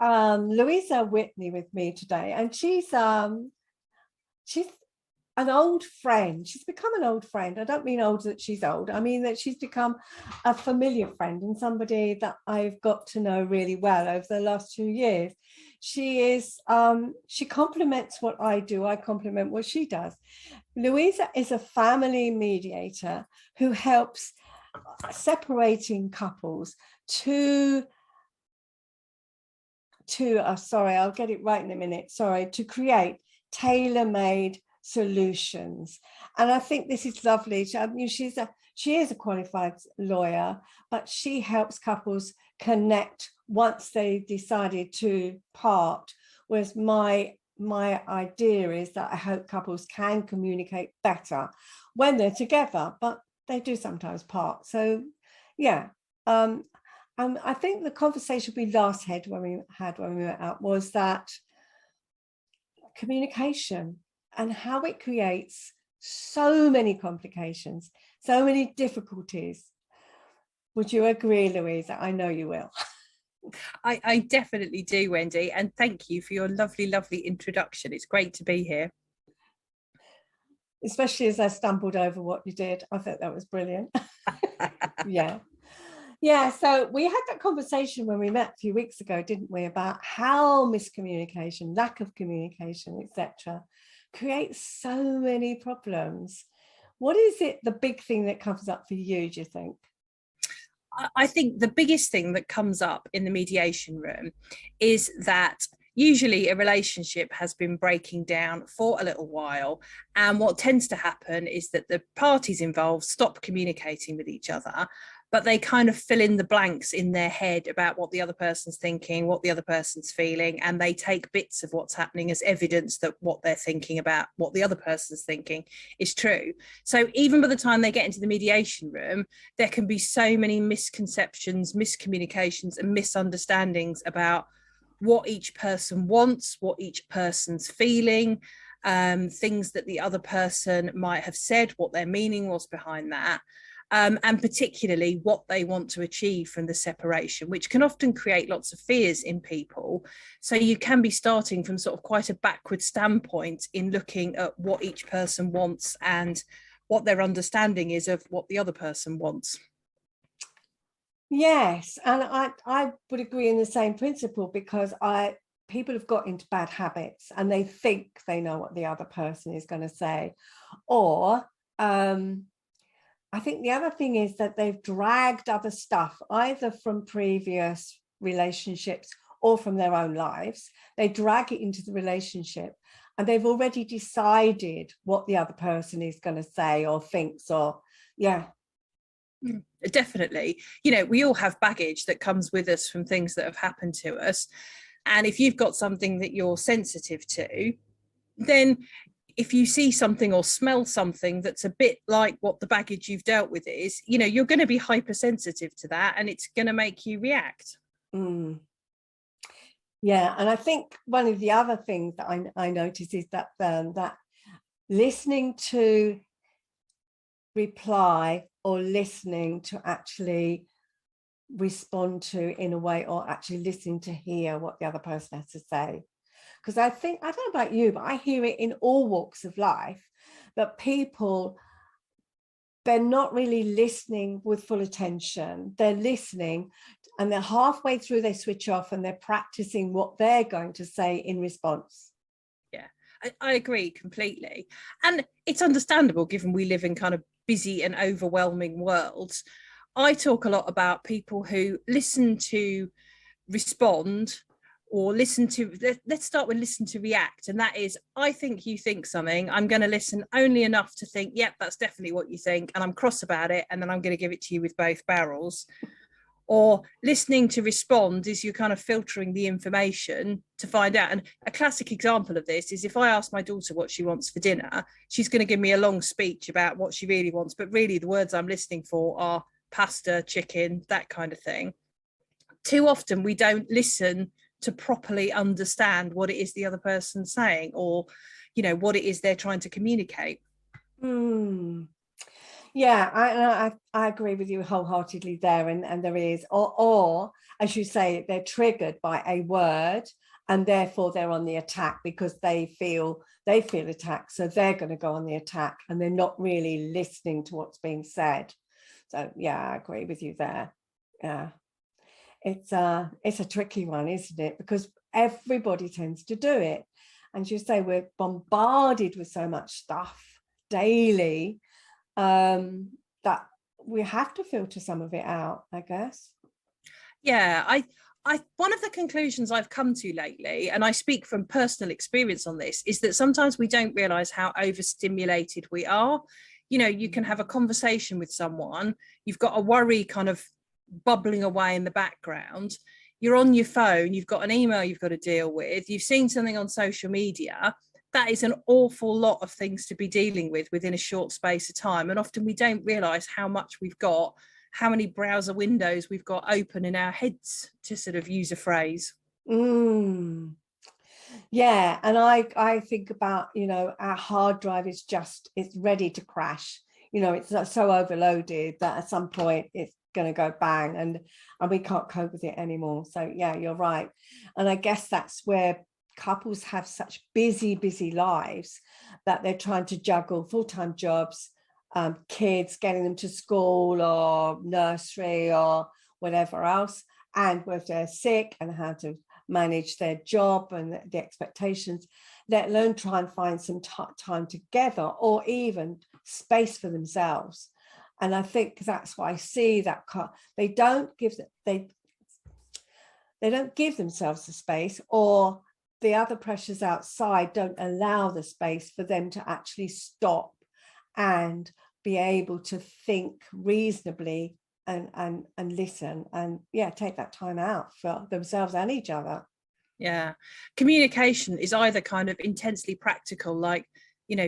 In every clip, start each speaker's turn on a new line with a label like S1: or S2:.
S1: Louisa Whitney with me today, and she's an old friend. She's become an old friend. I don't mean old that she's old. I mean that she's become a familiar friend and somebody that I've got to know really well over the last 2 years. She complements what I do. I complement what she does. Louisa is a family mediator who helps separating couples to I'll get it right in a minute. To create tailor-made solutions. And I think this is lovely. She is a qualified lawyer, but she helps couples connect once they decided to part. Whereas my idea is that I hope couples can communicate better when they're together, but they do sometimes part. So yeah. I think the conversation we last had when we were out was that communication and how it creates so many complications, so many difficulties. Would you agree, Louisa? I know you will.
S2: I definitely do, Wendy. And thank you for your lovely, lovely introduction. It's great to be here.
S1: Especially as I stumbled over what you did. I thought that was brilliant. Yeah. Yeah, so we had that conversation when we met a few weeks ago, didn't we, about how miscommunication, lack of communication, etc., creates so many problems. What is it, the big thing that comes up for you, do you think?
S2: I think the biggest thing that comes up in the mediation room is that usually a relationship has been breaking down for a little while, and what tends to happen is that the parties involved stop communicating with each other, but they kind of fill in the blanks in their head about what the other person's thinking, what the other person's feeling, and they take bits of what's happening as evidence that what they're thinking about what the other person's thinking is true. So even by the time they get into the mediation room, there can be so many misconceptions, miscommunications, and misunderstandings about what each person wants, what each person's feeling, things that the other person might have said, what their meaning was behind that. And particularly what they want to achieve from the separation, which can often create lots of fears in people. So you can be starting from sort of quite a backward standpoint in looking at what each person wants and what their understanding is of what the other person wants.
S1: Yes, and I would agree in the same principle, because people have got into bad habits and they think they know what the other person is going to say. Or I think the other thing is that they've dragged other stuff, either from previous relationships or from their own lives. They drag it into the relationship and they've already decided what the other person is going to say or thinks, or yeah.
S2: Definitely. You know, we all have baggage that comes with us from things that have happened to us. And if you've got something that you're sensitive to, then if you see something or smell something that's a bit like what the baggage you've dealt with is, you know, you're going to be hypersensitive to that and it's going to make you react.
S1: Mm. Yeah, and I think one of the other things that I notice is that that listening to reply or listening to actually respond to in a way, or actually listening to hear what the other person has to say. Because I don't know about you, but I hear it in all walks of life that people, they're not really listening with full attention. They're listening and they're halfway through, they switch off and they're practicing what they're going to say in response.
S2: Yeah, I agree completely. And it's understandable given we live in kind of busy and overwhelming worlds. I talk a lot about people who listen to respond, or let's start with listen to react. And that is, I think you think something, I'm going to listen only enough to think, yep, that's definitely what you think. And I'm cross about it. And then I'm going to give it to you with both barrels. Or listening to respond is you're kind of filtering the information to find out. And a classic example of this is if I ask my daughter what she wants for dinner, she's going to give me a long speech about what she really wants. But really the words I'm listening for are pasta, chicken, that kind of thing. Too often we don't listen to properly understand what it is the other person's saying, or, you know, what it is they're trying to communicate.
S1: Yeah, I agree with you wholeheartedly there, and there is, or as you say, they're triggered by a word, and therefore they're on the attack because they feel attacked, so they're going to go on the attack, and they're not really listening to what's being said. So yeah, I agree with you there. Yeah, it's a tricky one, isn't it? Because everybody tends to do it, and you say we're bombarded with so much stuff daily, that we have to filter some of it out, I guess.
S2: Yeah, I one of the conclusions I've come to lately, and I speak from personal experience on this, is that sometimes we don't realize how overstimulated we are. You know, you can have a conversation with someone, you've got a worry kind of bubbling away in the background, you're on your phone, you've got an email you've got to deal with, you've seen something on social media. That is an awful lot of things to be dealing with within a short space of time. And often we don't realize how much we've got, how many browser windows we've got open in our heads, to sort of use a phrase.
S1: Mm. Yeah, and I think about, our hard drive is it's ready to crash. It's so overloaded that at some point it's going to go bang, and we can't cope with it anymore. So yeah, you're right. And I guess that's where couples have such busy lives that they're trying to juggle full-time jobs, kids, getting them to school or nursery or whatever else, and if they're sick, and how to manage their job and the expectations, let alone try and find some time together or even space for themselves. And I think that's why I see that they don't give themselves the space, or the other pressures outside don't allow the space for them to actually stop and be able to think reasonably and listen, and take that time out for themselves and each other.
S2: Yeah, communication is either kind of intensely practical, like,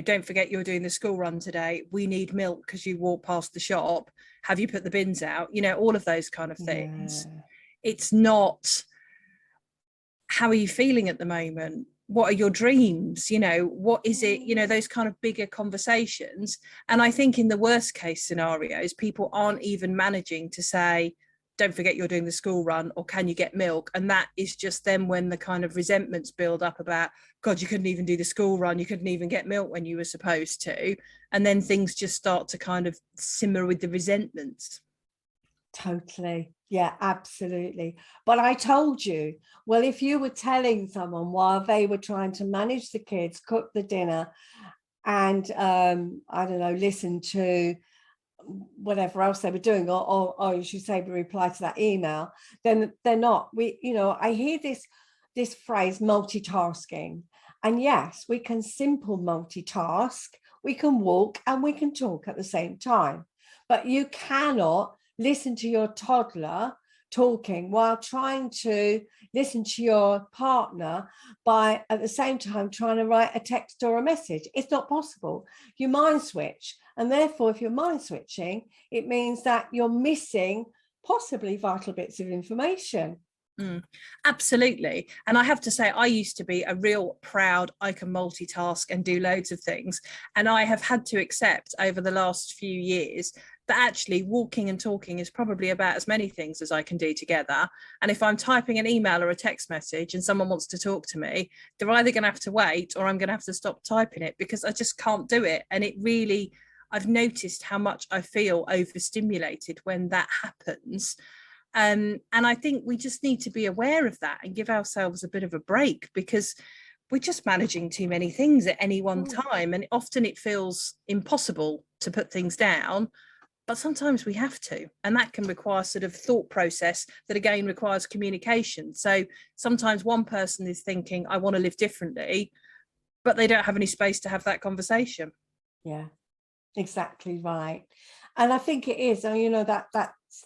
S2: don't forget you're doing the school run today, we need milk because you walk past the shop, have you put the bins out, all of those kind of things. Yeah. It's not, how are you feeling at the moment, what are your dreams, what is it, those kind of bigger conversations. And I think in the worst case scenarios, people aren't even managing to say, don't forget you're doing the school run, or can you get milk? And that is just then when the kind of resentments build up about, God, you couldn't even do the school run, you couldn't even get milk when you were supposed to. And then things just start to kind of simmer with the resentments.
S1: Totally. Yeah, absolutely. But I told you, well, if you were telling someone while they were trying to manage the kids, cook the dinner, and I don't know, listen to whatever else they were doing, or you should say reply to that email, then they're not. I hear this phrase, multitasking, and yes, we can simple multitask. We can walk and we can talk at the same time, but you cannot listen to your toddler talking while trying to listen to your partner by at the same time trying to write a text or a message. It's not possible. You mind switch. And therefore, if you're mind switching, it means that you're missing possibly vital bits of information.
S2: Absolutely. And I have to say, I used to be a real proud, I can multitask and do loads of things. And I have had to accept over the last few years that actually walking and talking is probably about as many things as I can do together. And if I'm typing an email or a text message and someone wants to talk to me, they're either going to have to wait or I'm going to have to stop typing it, because I just can't do it. And it really, I've noticed how much I feel overstimulated when that happens. And I think we just need to be aware of that and give ourselves a bit of a break, because we're just managing too many things at any one time. And often it feels impossible to put things down, but sometimes we have to. And that can require sort of thought process that again requires communication. So sometimes one person is thinking, I want to live differently, but they don't have any space to have that conversation.
S1: Yeah, exactly right. And I think it is, that's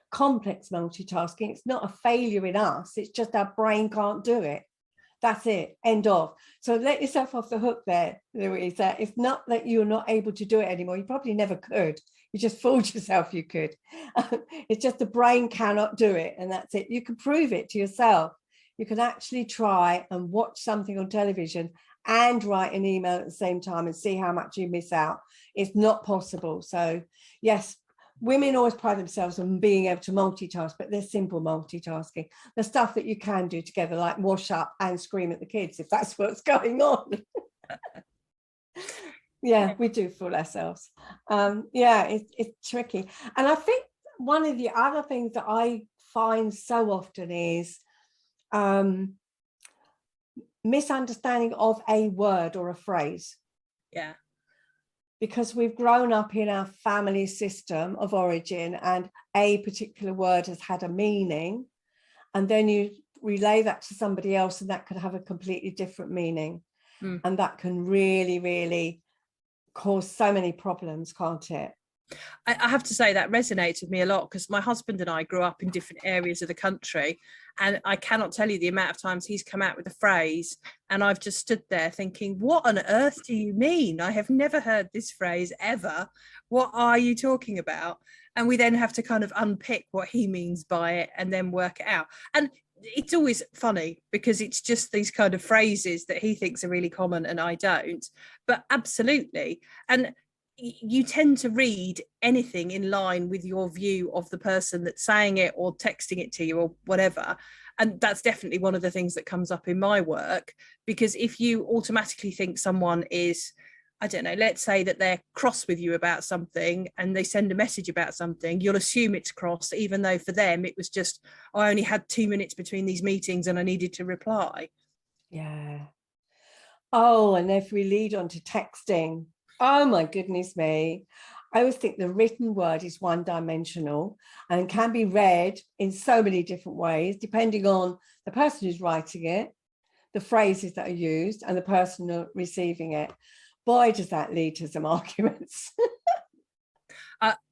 S1: complex multitasking. It's not a failure in us, it's just our brain can't do it. That's it, end of. So let yourself off the hook there, Louisa. It's not that you're not able to do it anymore. You probably never could. You just fooled yourself you could. It's just the brain cannot do it, and that's it. You can prove it to yourself. You can actually try and watch something on television and write an email at the same time and see how much you miss out. It's not possible. So yes, women always pride themselves on being able to multitask, but they're simple multitasking. The stuff that you can do together, like wash up and scream at the kids, if that's what's going on. Yeah, we do fool ourselves. Yeah, it's tricky. And I think one of the other things that I find so often is misunderstanding of a word or a phrase.
S2: Yeah.
S1: Because we've grown up in our family system of origin and a particular word has had a meaning, and then you relay that to somebody else and that could have a completely different meaning. And that can really, really cause so many problems, can't it?
S2: I have to say that resonates with me a lot, because my husband and I grew up in different areas of the country, and I cannot tell you the amount of times he's come out with a phrase and I've just stood there thinking, what on earth do you mean? I have never heard this phrase ever. What are you talking about? And we then have to kind of unpick what he means by it and then work it out. And it's always funny because it's just these kind of phrases that he thinks are really common and I don't, but absolutely. And you tend to read anything in line with your view of the person that's saying it or texting it to you or whatever. And that's definitely one of the things that comes up in my work, because if you automatically think someone is, I don't know, let's say that they're cross with you about something and they send a message about something, you'll assume it's cross, even though for them it was just, I only had 2 minutes between these meetings and I needed to reply.
S1: Yeah. Oh, and if we lead on to texting, oh my goodness me. I always think the written word is one-dimensional and can be read in so many different ways, depending on the person who's writing it, the phrases that are used, and the person receiving it. Boy, does that lead to some arguments.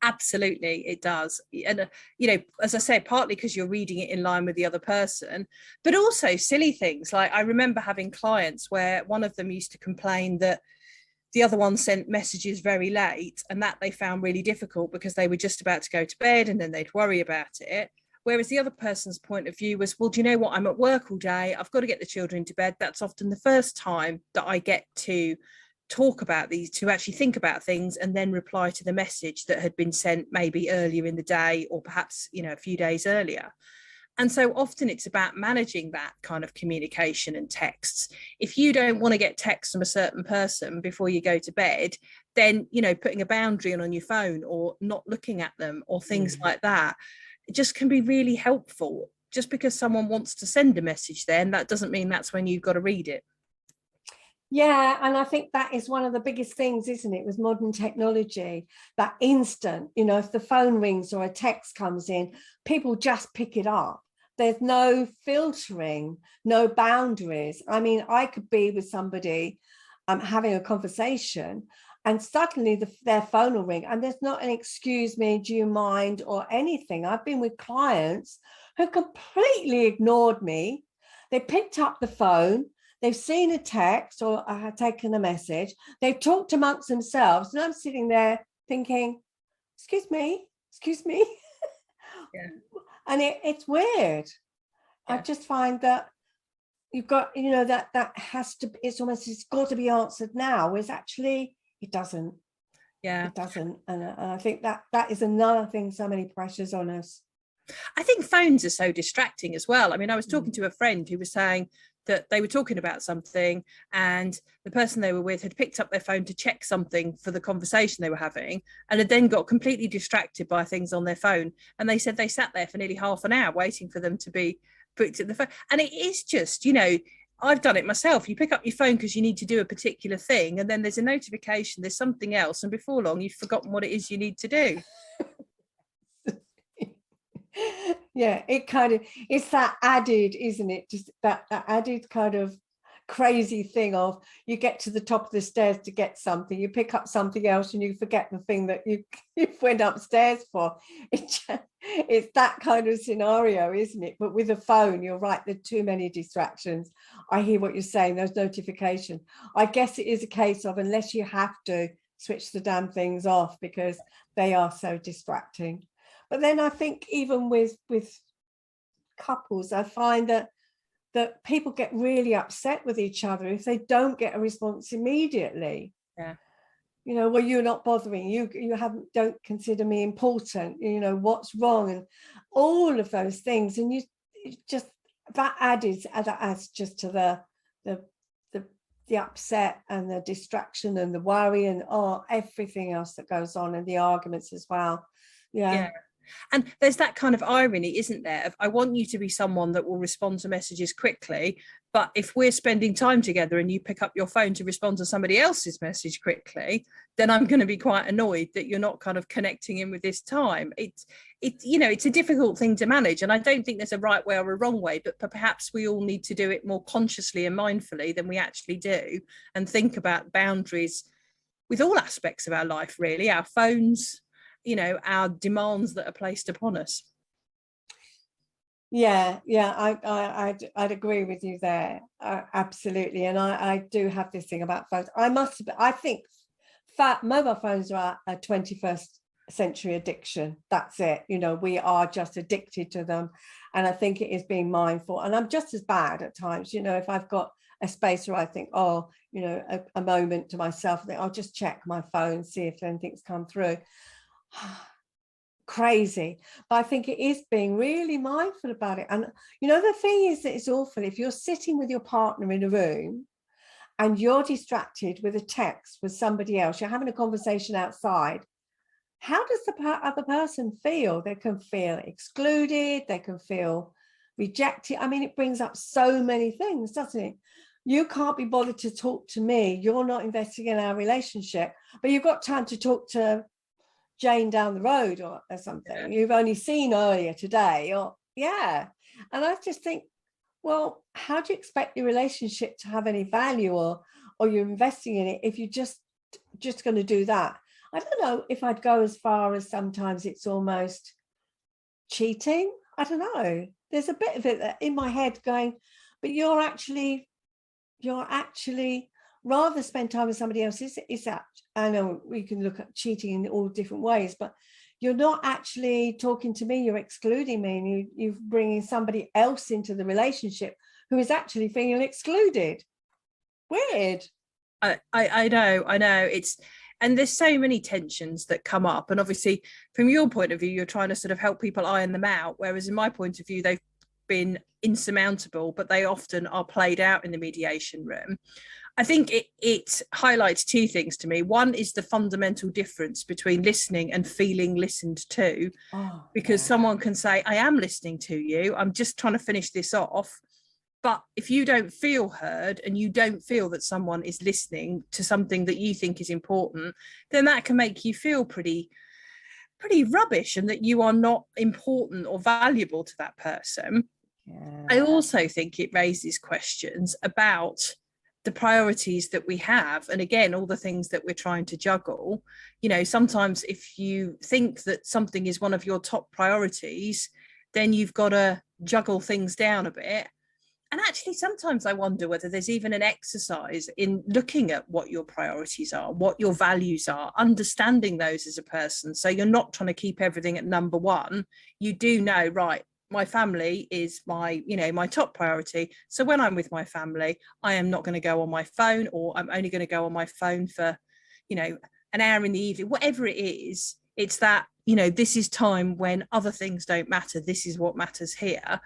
S2: Absolutely, it does. And, you know, as I say, partly because you're reading it in line with the other person, but also silly things. Like I remember having clients where one of them used to complain that the other one sent messages very late, and that they found really difficult because they were just about to go to bed and then they'd worry about it. Whereas the other person's point of view was, well, do you know what? I'm at work all day. I've got to get the children to bed. That's often the first time that I get to talk about these, to actually think about things and then reply to the message that had been sent maybe earlier in the day or perhaps, you know, a few days earlier. And so often it's about managing that kind of communication and texts. If you don't want to get texts from a certain person before you go to bed, then, you know, putting a boundary on your phone or not looking at them or things like that, it just can be really helpful. Just because someone wants to send a message then, that doesn't mean that's when you've got to read it.
S1: Yeah, and I think that is one of the biggest things, isn't it, with modern technology, that instant, you know, if the phone rings or a text comes in, people just pick it up. There's no filtering, no boundaries. I mean, I could be with somebody having a conversation and suddenly their phone will ring and there's not an excuse me, do you mind or anything. I've been with clients who completely ignored me. They picked up the phone, they've seen a text or taken a message, they've talked amongst themselves, and I'm sitting there thinking, excuse me.
S2: Yeah.
S1: And it's weird. Yeah. I just find that you've got, you know, that has to, it's got to be answered now, whereas actually it doesn't.
S2: Yeah.
S1: It doesn't. And I think that is another thing, so many pressures on us.
S2: I think phones are so distracting as well. I mean, I was talking to a friend who was saying that they were talking about something and the person they were with had picked up their phone to check something for the conversation they were having and had then got completely distracted by things on their phone. And they said they sat there for nearly half an hour waiting for them to be put to the phone. And it is just, you know, I've done it myself. You pick up your phone because you need to do a particular thing and then there's a notification, there's something else. And before long, you've forgotten what it is you need to do.
S1: Yeah, it kind of, it's that added, isn't it, just that added kind of crazy thing of you get to the top of the stairs to get something, you pick up something else and you forget the thing that you went upstairs for. It's that kind of scenario, isn't it? But with a phone, you're right, there are too many distractions. I hear what you're saying, those notifications. I guess it is a case of, unless you have to, switch the damn things off because they are so distracting. But then I think even with couples, I find that that people get really upset with each other if they don't get a response immediately.
S2: Yeah.
S1: You know, well, you're not bothering, you don't consider me important, you know, what's wrong, and all of those things. And you just, that adds just to the upset and the distraction and the worry and everything else that goes on, and the arguments as well. Yeah.
S2: And there's that kind of irony, isn't there? Of, I want you to be someone that will respond to messages quickly, but if we're spending time together and you pick up your phone to respond to somebody else's message quickly, then I'm going to be quite annoyed that you're not kind of connecting in with this time. It's you know, it's a difficult thing to manage, and I don't think there's a right way or a wrong way, but perhaps we all need to do it more consciously and mindfully than we actually do, and think about boundaries with all aspects of our life, really, our phones, you know, our demands that are placed upon us.
S1: Yeah, I'd agree with you there, absolutely. And I do have this thing about phones. I think mobile phones are a 21st century addiction. That's it. You know, we are just addicted to them, and I think it is being mindful. And I'm just as bad at times. You know, if I've got a space where I think, oh, you know, a moment to myself, I think I'll just check my phone, see if anything's come through. Crazy. But I think it is being really mindful about it. And you know, the thing is that it's awful if you're sitting with your partner in a room and you're distracted with a text with somebody else, you're having a conversation outside. How does the other person feel? They can feel excluded, they can feel rejected. I mean, it brings up so many things, doesn't it? You can't be bothered to talk to me, you're not investing in our relationship, but you've got time to talk to Jane down the road or something you've only seen earlier today, or and I just think, well, how do you expect your relationship to have any value, or you're investing in it, if you're just going to do that? I don't know if I'd go as far as sometimes it's almost cheating. I don't know, there's a bit of it that in my head going, but you're actually rather spend time with somebody else. Is that, I know we can look at cheating in all different ways, but you're not actually talking to me, you're excluding me, and you're bringing somebody else into the relationship who is actually feeling excluded. Weird.
S2: I know it's, and there's so many tensions that come up, and obviously from your point of view you're trying to sort of help people iron them out, whereas in my point of view they've been insurmountable, but they often are played out in the mediation room. I think it highlights two things to me. One is the fundamental difference between listening and feeling listened to, because someone can say, I am listening to you, I'm just trying to finish this off. But if you don't feel heard and you don't feel that someone is listening to something that you think is important, then that can make you feel pretty rubbish, and that you are not important or valuable to that person. I also think it raises questions about the priorities that we have, and again, all the things that we're trying to juggle. You know, sometimes if you think that something is one of your top priorities, then you've got to juggle things down a bit. And actually sometimes I wonder whether there's even an exercise in looking at what your priorities are, what your values are, understanding those as a person, so you're not trying to keep everything at number one. You do know, right, my family is my, you know, my top priority. So when I'm with my family, I am not going to go on my phone, or I'm only going to go on my phone for, you know, an hour in the evening, whatever it is. It's that, you know, this is time when other things don't matter. This is what matters here.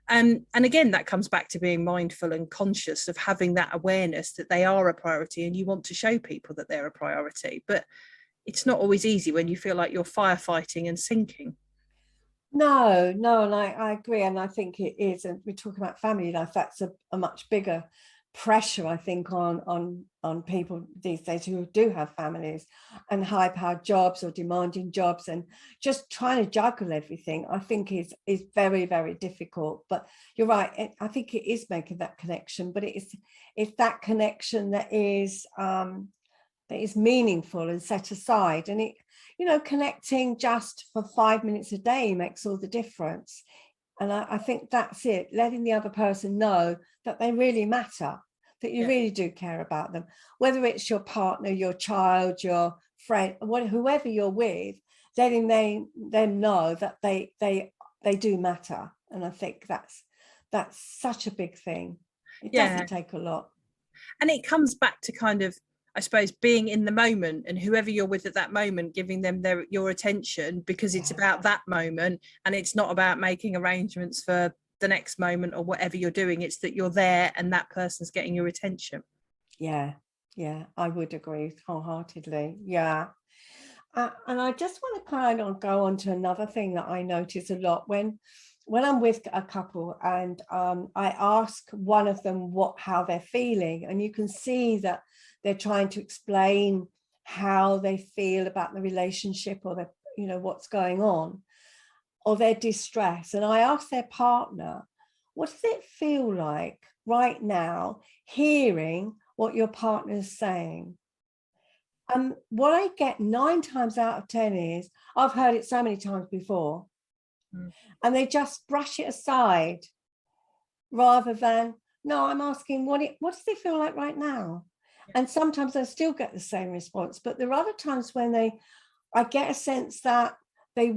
S2: And again, that comes back to being mindful and conscious of having that awareness that they are a priority, and you want to show people that they're a priority. But it's not always easy when you feel like you're firefighting and sinking.
S1: No, and I agree, and I think it is, and we're talking about family life, that's a much bigger pressure, I think, on people these days who do have families and high-powered jobs or demanding jobs, and just trying to juggle everything, I think is very, very difficult. But you're right, I think it is making that connection, but it's that connection that is meaningful and set aside. And it, you know, connecting just for 5 minutes a day makes all the difference. And I think that's it, letting the other person know that they really matter, that you really do care about them, whether it's your partner, your child, your friend, whoever you're with, letting them know that they do matter. And I think that's That's such a big thing. It
S2: Yeah.
S1: doesn't take a lot.
S2: And it comes back to kind of, I suppose, being in the moment, and whoever you're with at that moment, giving them your attention, because it's about that moment, and it's not about making arrangements for the next moment or whatever you're doing. It's that you're there and that person's getting your attention.
S1: Yeah, I would agree wholeheartedly. Yeah. And I just want to kind of go on to another thing that I notice a lot when I'm with a couple, and I ask one of them how they're feeling, and you can see that they're trying to explain how they feel about the relationship, or what's going on, or their distress. And I ask their partner, what does it feel like right now hearing what your partner's saying? And what I get 9 times out of 10 is, I've heard it so many times before. And they just brush it aside, rather than, no, I'm asking, what does it feel like right now? And sometimes I still get the same response, but there are other times when I get a sense that they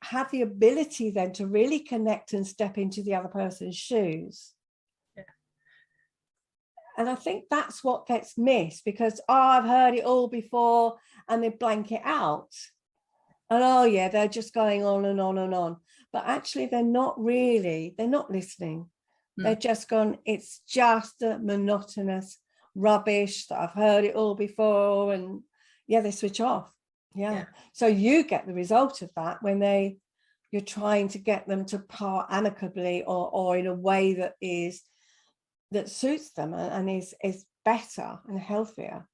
S1: have the ability then to really connect and step into the other person's shoes.
S2: Yeah.
S1: And I think that's what gets missed, because, I've heard it all before, and they blank it out. And yeah, they're just going on and on and on. But actually, they're not listening. They're just gone, it's just a monotonous rubbish that I've heard it all before. And they switch off. Yeah. So you get the result of that when you're trying to get them to part amicably, or in a way that suits them and is better and healthier.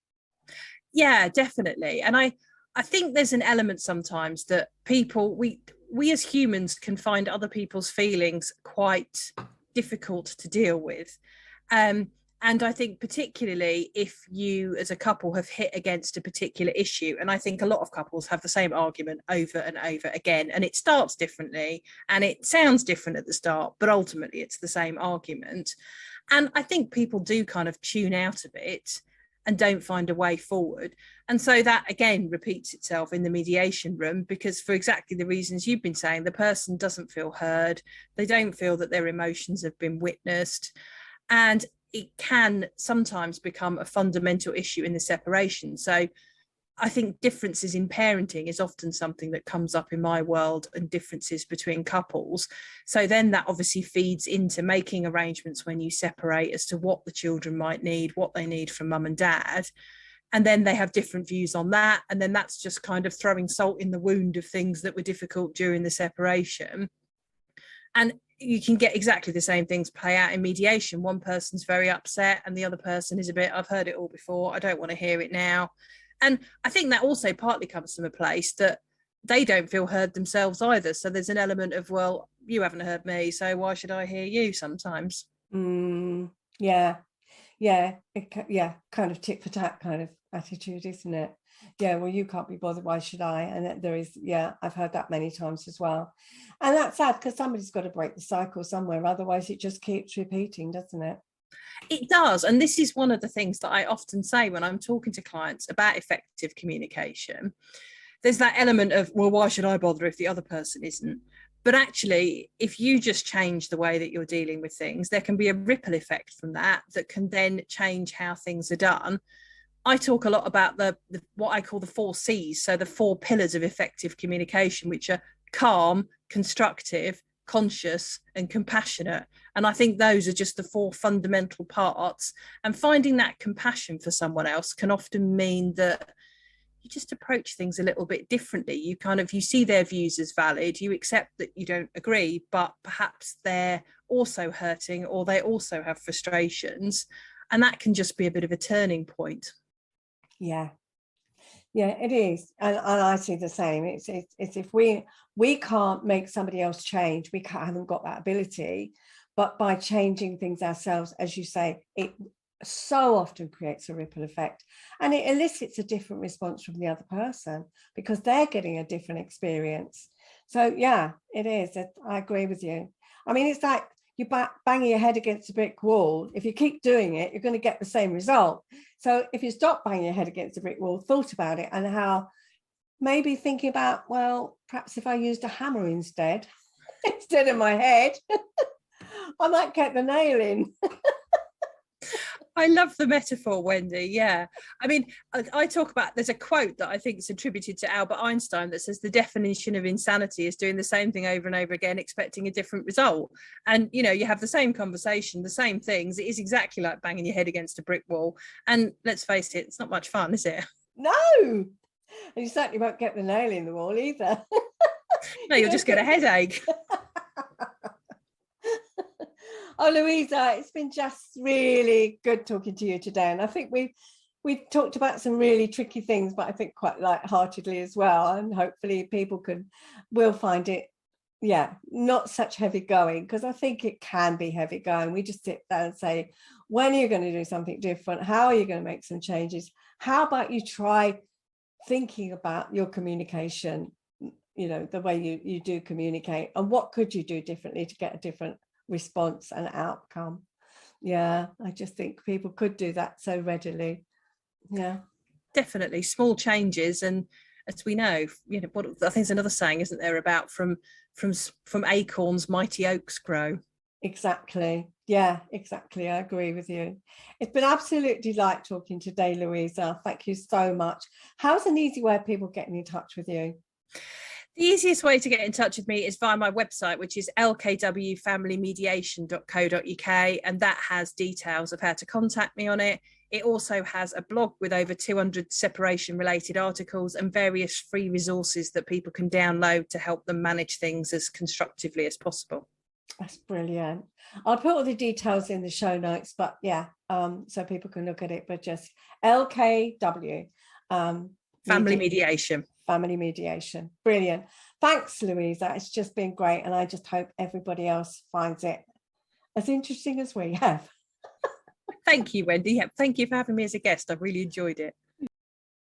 S2: Yeah, definitely. And I think there's an element sometimes that people, we as humans can find other people's feelings quite difficult to deal with. And I think particularly if you as a couple have hit against a particular issue, and I think a lot of couples have the same argument over and over again, and it starts differently and it sounds different at the start, but ultimately it's the same argument. And I think people do kind of tune out a bit and don't find a way forward. And so that again repeats itself in the mediation room, because for exactly the reasons you've been saying, the person doesn't feel heard, they don't feel that their emotions have been witnessed, and it can sometimes become a fundamental issue in the separation. So I think differences in parenting is often something that comes up in my world, and differences between couples. So then that obviously feeds into making arrangements when you separate as to what the children might need, what they need from mum and dad. And then they have different views on that. And then that's just kind of throwing salt in the wound of things that were difficult during the separation. And you can get exactly the same things play out in mediation. One person's very upset and the other person is a bit, I've heard it all before, I don't want to hear it now. And I think that also partly comes from a place that they don't feel heard themselves either. So there's an element of, well, you haven't heard me, so why should I hear you sometimes?
S1: Yeah, kind of tit for tat kind of attitude, isn't it? Yeah, well, you can't be bothered, why should I? And there is, I've heard that many times as well. And that's sad, because somebody's got to break the cycle somewhere, otherwise it just keeps repeating, doesn't it?
S2: It does. And this is one of the things that I often say when I'm talking to clients about effective communication. There's that element of, well, why should I bother if the other person isn't? But actually, if you just change the way that you're dealing with things, there can be a ripple effect from that can then change how things are done. I talk a lot about the what I call the 4 C's, so the 4 pillars of effective communication, which are calm, constructive, conscious, and compassionate. And I think those are just the 4 fundamental parts. And finding that compassion for someone else can often mean that you just approach things a little bit differently. You see their views as valid, you accept that you don't agree, but perhaps they're also hurting, or they also have frustrations, and that can just be a bit of a turning point.
S1: Yeah, it is. And I see the same. It's if we can't make somebody else change, we haven't got that ability. But by changing things ourselves, as you say, it so often creates a ripple effect, and it elicits a different response from the other person, because they're getting a different experience. So yeah, it is. I agree with you. I mean, it's like you banging your head against a brick wall. If you keep doing it, you're going to get the same result. So if you stop banging your head against a brick wall, thought about it, and how maybe thinking about, well, perhaps if I used a hammer instead of my head, I might get the nail in.
S2: I love the metaphor, Wendy. Yeah. I mean, I talk about, there's a quote that I think is attributed to Albert Einstein that says the definition of insanity is doing the same thing over and over again, expecting a different result. And, you know, you have the same conversation, the same things. It is exactly like banging your head against a brick wall. And let's face it, it's not much fun, is it?
S1: No. And you certainly won't get the nail in the wall either.
S2: No, you'll just get a headache.
S1: Oh, Louisa, it's been just really good talking to you today. And I think we've talked about some really tricky things, but I think quite lightheartedly as well. And hopefully people will find it, yeah, not such heavy going, because I think it can be heavy going. We just sit there and say, when are you going to do something different? How are you going to make some changes? How about you try thinking about your communication, you know, the way you do communicate, and what could you do differently to get a different response and outcome? Yeah, I just think people could do that so readily. Yeah,
S2: definitely small changes. And as we know, you know, what I think there's another saying, isn't there, about from acorns mighty oaks grow.
S1: Exactly. Yeah, exactly. I agree with you. It's been absolute delight talking today, Louisa. Thank you so much. How's an easy way of people getting in touch with you?
S2: The easiest way to get in touch with me is via my website, which is lkwfamilymediation.co.uk, and that has details of how to contact me on it. It also has a blog with over 200 separation-related articles and various free resources that people can download to help them manage things as constructively as possible.
S1: That's brilliant. I'll put all the details in the show notes, but yeah, so people can look at it, but just LKW.
S2: Family mediation.
S1: Family mediation. Brilliant. Thanks, Louisa. It's just been great. And I just hope everybody else finds it as interesting as we have.
S2: Thank you, Wendy. Thank you for having me as a guest. I've really enjoyed it.